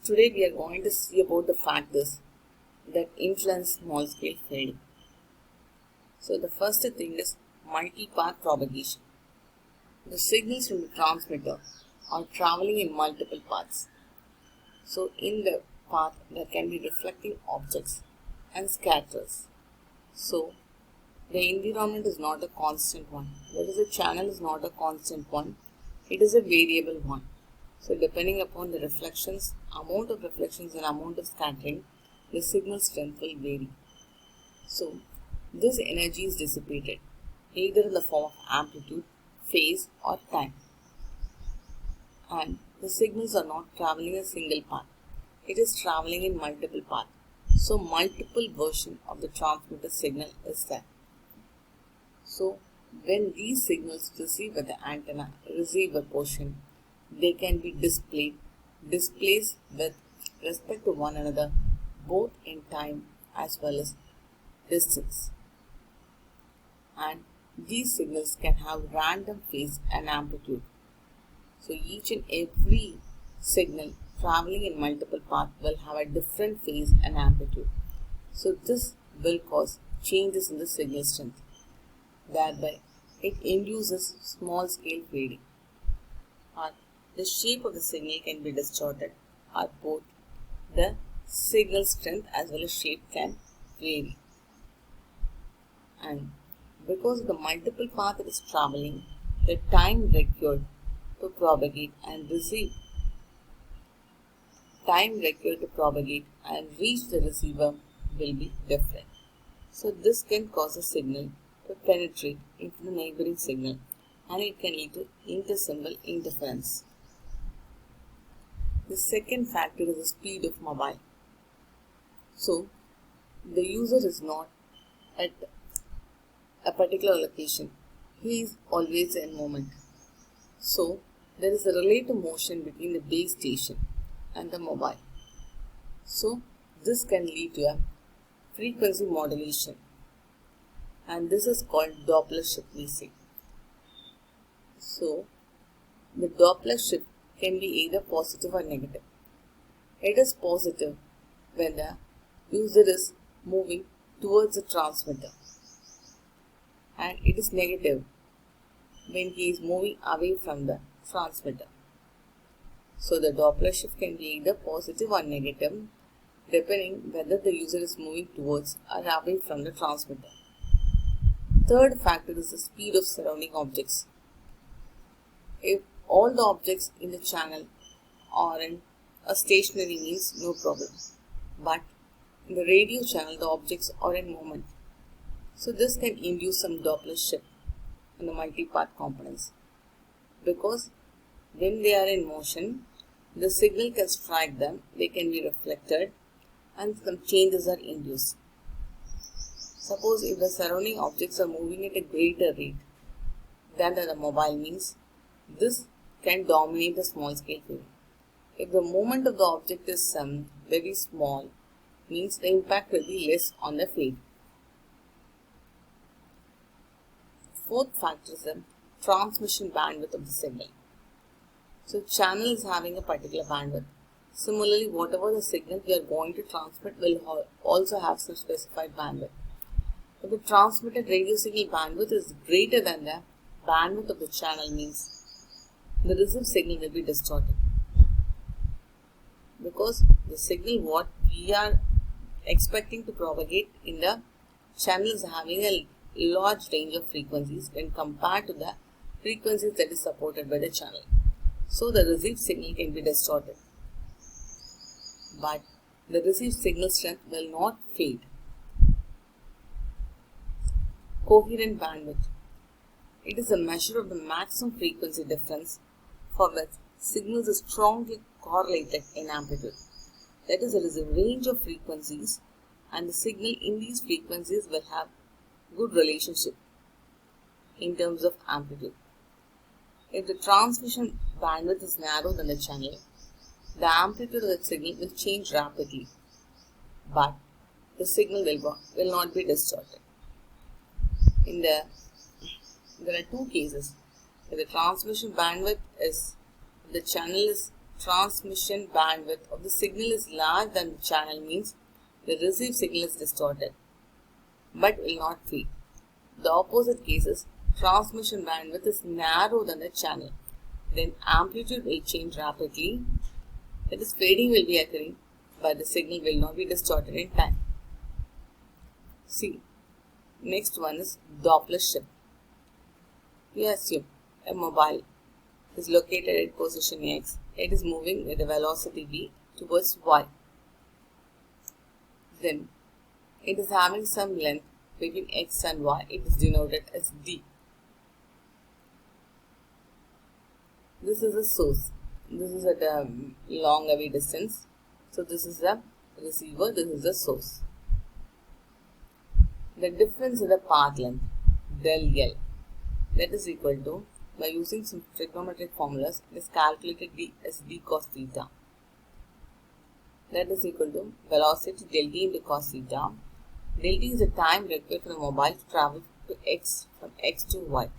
Today we are going to see about the factors that influence small scale fading. So the first thing is multi-path propagation. The signals from the transmitter are traveling in multiple paths. So in the path there can be reflecting objects and scatterers. So the environment is not a constant one. That is, the channel is not a constant one. It is a variable one. So depending upon the reflections, amount of reflections and amount of scattering, the signal strength will vary. So this energy is dissipated either in the form of amplitude, phase or time. And the signals are not traveling a single path. It is traveling in multiple paths. So multiple versions of the transmitter signal is there. So when these signals receive at the antenna receiver portion, they can be displaced with respect to one another, both in time as well as distance. And these signals can have random phase and amplitude. So each and every signal traveling in multiple paths will have a different phase and amplitude. So this will cause changes in the signal strength. Thereby, it induces small scale fading. Or the shape of the signal can be distorted, or both the signal strength as well as shape can vary. And because of the multiple path it is traveling, the time required to propagate and reach the receiver will be different. So this can cause a signal to penetrate into the neighboring signal, and it can lead to intersymbol interference. The second factor is the speed of mobile. So the user is not at a particular location. He is always in movement. So there is a relative motion between the base station and the mobile. So this can lead to a frequency modulation, and this is called Doppler shift we say. So the Doppler shift can be either positive or negative. It is positive when the user is moving towards the transmitter, and it is negative when he is moving away from the transmitter. So the Doppler shift can be either positive or negative depending whether the user is moving towards or away from the transmitter. Third factor is the speed of surrounding objects. If all the objects in the channel are in a stationary means no problem. But in the radio channel the objects are in movement. So this can induce some Doppler shift in the multi-path components. Because when they are in motion, the signal can strike them, they can be reflected, and some changes are induced. Suppose if the surrounding objects are moving at a greater rate than the mobile means, this can dominate the small scale fading. If the movement of the object is very small, means the impact will be less on the fade. Fourth factor is the transmission bandwidth of the signal. So channel is having a particular bandwidth. Similarly, whatever the signal we are going to transmit will also have some specified bandwidth. If the transmitted radio signal bandwidth is greater than the bandwidth of the channel means the received signal will be distorted. Because the signal what we are expecting to propagate in the channel is having a large range of frequencies when compared to the frequencies that is supported by the channel. So the received signal can be distorted. But the received signal strength will not fade. Coherent bandwidth. It is a measure of the maximum frequency difference for which signals are strongly correlated in amplitude. That is, there is a range of frequencies, and the signal in these frequencies will have good relationship in terms of amplitude. If the transmission bandwidth is narrower than the channel, the amplitude of the signal will change rapidly, but the signal will not be distorted. There are two cases. If the transmission bandwidth is, the channel is transmission bandwidth of the signal is larger than the channel means the received signal is distorted but will not fade. The opposite case is transmission bandwidth is narrower than the channel. Then amplitude will change rapidly. That is, fading will be occurring but the signal will not be distorted in time. See, next one is Doppler shift. We assume a mobile is located at position X. It is moving with a velocity v towards Y. Then it is having some length between X and Y. It is denoted as d. This is the source. This is at a long away distance. So this is the receiver. This is the source. The difference in the path length, del L, that is equal to, by using some trigonometric formulas, it is calculated as d cos theta. That is equal to velocity del t into cos theta. Del t is the time required for the mobile to travel to X, from X to Y.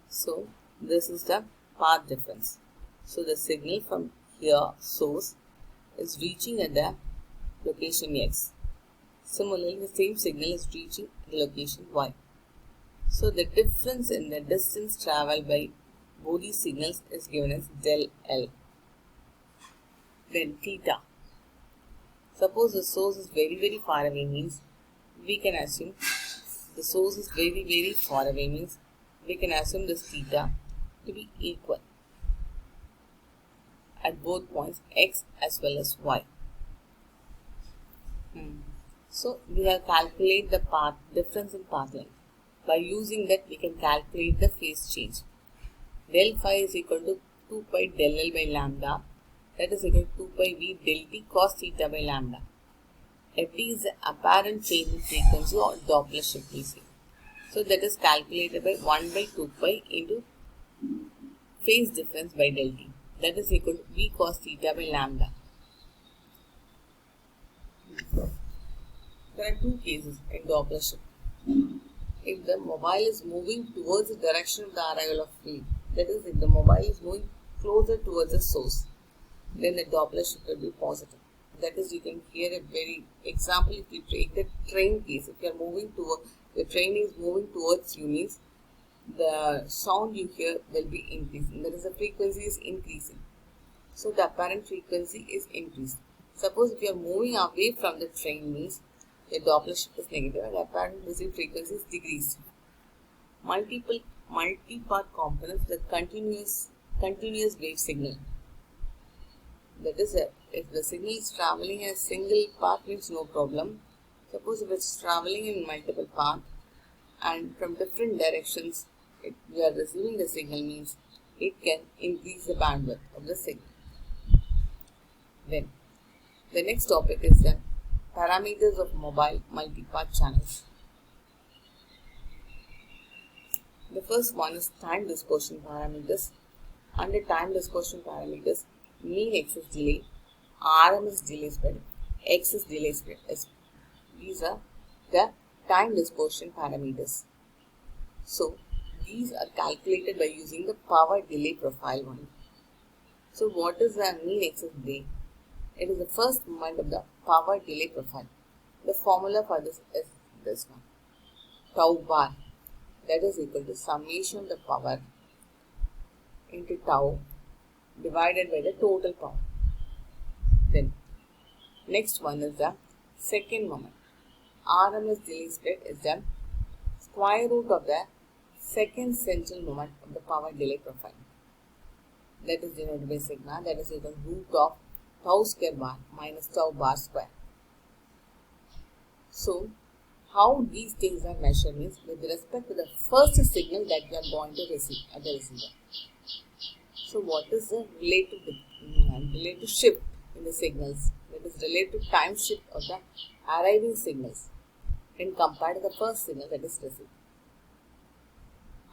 So this is the path difference. So the signal from here, source, is reaching at the location X. Similarly, the same signal is reaching the location Y. So the difference in the distance traveled by both these signals is given as del L. Then theta. Suppose the source is very far away means we can assume the source is very far away means we can assume this theta to be equal at both points X as well as Y. So we have calculated the path difference in path length. By using that we can calculate the phase change. Del phi is equal to 2 pi del L by lambda. That is equal to 2 pi v del t cos theta by lambda. Ft is the apparent change in frequency or Doppler shift we say. So that is calculated by 1 by 2 pi into phase difference by del t. That is equal to v cos theta by lambda. There are two cases in Doppler shift. If the mobile is moving towards the direction of the arrival of wave, that is, if the mobile is moving closer towards the source, then the Doppler shift will be positive. That is, you can hear a very example. If you take the train case, if you are moving toward the train is moving towards you means the sound you hear will be increasing. That is, the frequency is increasing. So the apparent frequency is increased. Suppose if you are moving away from the train means the Doppler shift is negative and the apparent received frequency is decreased. Multi-part components with continuous wave signal. That is, if the signal is traveling in a single path means no problem. Suppose if it's traveling in multiple paths and from different directions we are receiving the signal means it can increase the bandwidth of the signal. Then the next topic is the parameters of mobile multi-part channels. The first one is time dispersion parameters. Under time dispersion parameters, mean excess delay, RMS delay spread, excess delay spread. These are the time dispersion parameters. So these are calculated by using the power delay profile one. So what is the mean excess delay? It is the first moment of the power delay profile. The formula for this is this one. Tau bar, that is equal to summation of the power into tau divided by the total power. Then next one is the second moment. RMS delay spread is the square root of the second central moment of the power delay profile. That is denoted by sigma, that is equal to root of tau square bar minus tau bar square. So how these things are measured means with respect to the first signal that we are going to receive at the receiver. So what is the relative shift in the signals? That is relative time shift of the arriving signals when compared to the first signal that is received.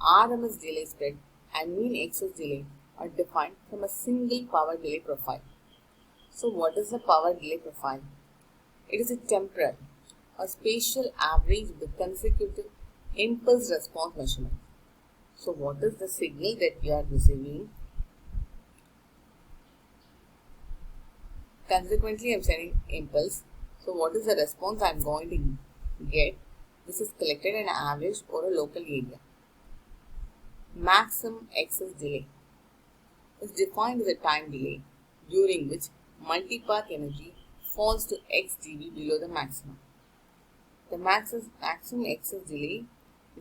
RMS delay spread and mean excess delay are defined from a single power delay profile. So what is the power delay profile? It is a temporal or spatial average of the consecutive impulse response measurement. So what is the signal that we are receiving? Consequently, I am sending impulse. So what is the response I am going to get? This is collected and averaged over a local area. Maximum excess delay is defined as a time delay during which multipath energy falls to x dB below the maximum. The maximum excess delay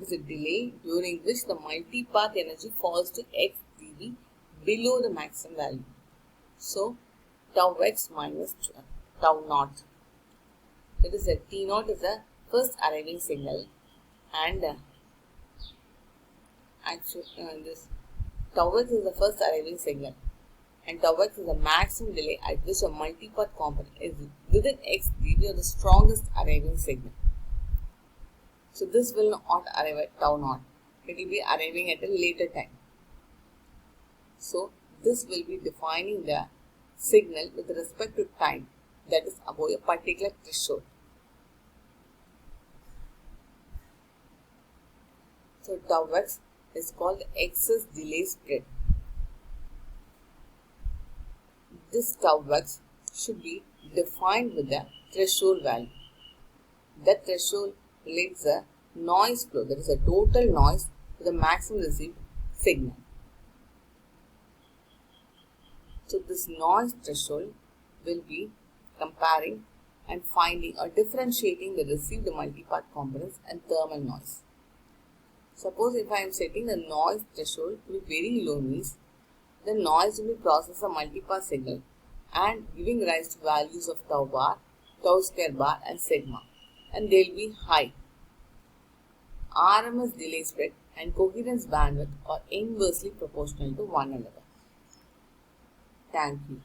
is a delay during which the multipath energy falls to x dB below the maximum value. So, tau x minus tau naught. That is, T naught is the first arriving signal, and this tau x is the first arriving signal, and tau x is the maximum delay at which a multipath component is within x dB of the strongest arriving signal. So this will not arrive at tau naught. It will be arriving at a later time. So this will be defining the signal with respect to time, that is above a particular threshold. So tau x is called excess delay spread. This tau x should be defined with the threshold value. That threshold relates the noise flow, that is the total noise, to the maximum received signal. So this noise threshold will be comparing and finding or differentiating the received multipath components and thermal noise. Suppose if I am setting the noise threshold to be very low, means the noise will be processed a multipath signal and giving rise to values of tau bar, tau square bar and sigma, and they will be high. RMS delay spread and coherence bandwidth are inversely proportional to one another. Thank you.